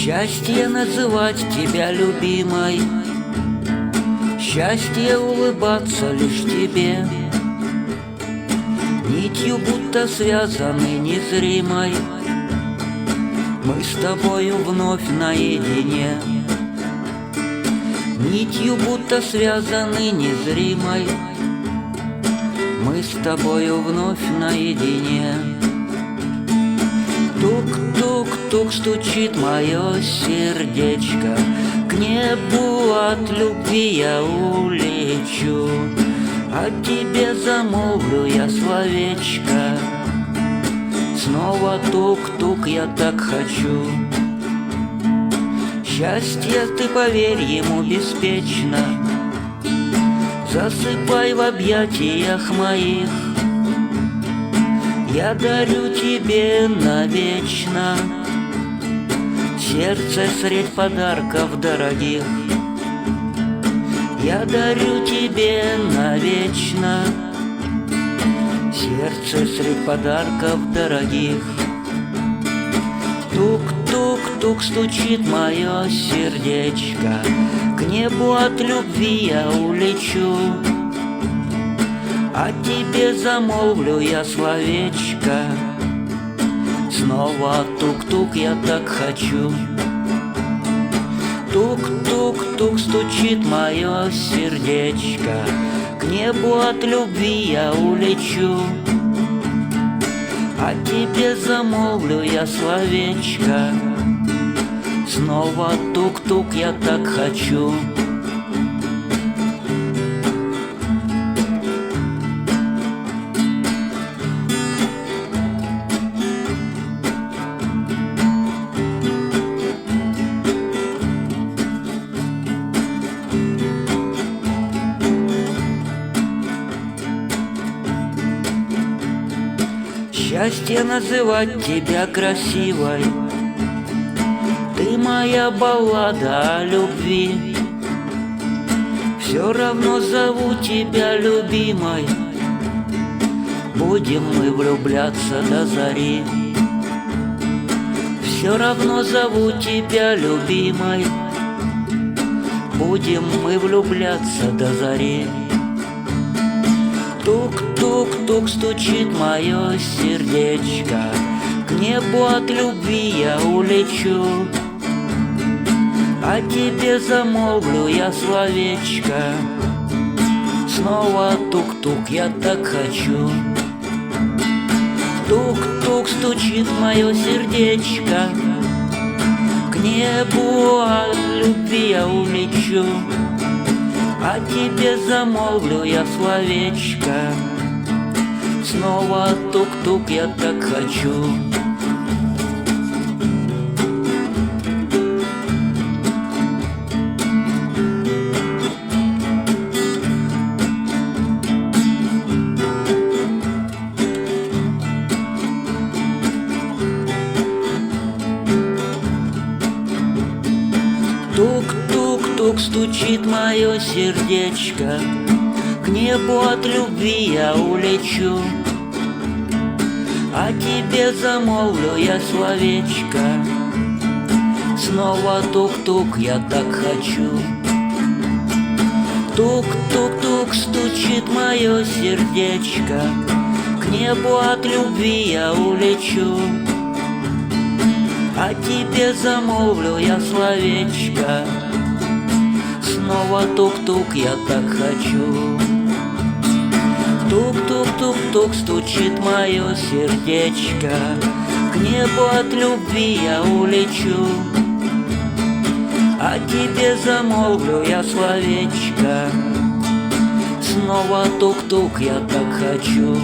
Счастье называть тебя любимой, счастье улыбаться лишь тебе, нитью будто связаны незримой, мы с тобою вновь наедине. Нитью будто связаны незримой, мы с тобою вновь наедине. Тук-тук-тук стучит мое сердечко, к небу от любви я улечу, а тебе замолвлю я словечко. Снова тук-тук я так хочу. Счастье, ты поверь ему беспечно, засыпай в объятиях моих, я дарю тебе навечно сердце средь подарков дорогих. Я дарю тебе навечно сердце средь подарков дорогих. Тук-тук-тук стучит мое сердечко, к небу от любви я улечу, а тебе замолвлю я словечко. Снова тук-тук я так хочу. Тук-тук-тук стучит мое сердечко, к небу от любви я улечу, а тебе замолвлю я словечко. Снова тук-тук я так хочу. Счастье называть тебя красивой, ты моя баллада о любви. Все равно зову тебя любимой, будем мы влюбляться до зари. Все равно зову тебя любимой, будем мы влюбляться до зари. Тук-тук-тук стучит мое сердечко, к небу от любви я улечу, а тебе замолвлю я словечко. Снова тук-тук я так хочу. Тук-тук стучит мое сердечко, к небу от любви я улечу, а тебе замолвлю я словечко. Снова тук-тук я так хочу. Тук-тук-тук стучит мое сердечко, к небу от любви я улечу, а тебе замолвлю я словечко. Снова тук-тук я так хочу. Тук-тук-тук стучит мое сердечко, к небу от любви я улечу, а тебе замолвлю я словечко. Снова тук-тук я так хочу. Тук-тук-тук-тук стучит мое сердечко, к небу от любви я улечу, а тебе замолвлю я словечко. Снова тук-тук я так хочу.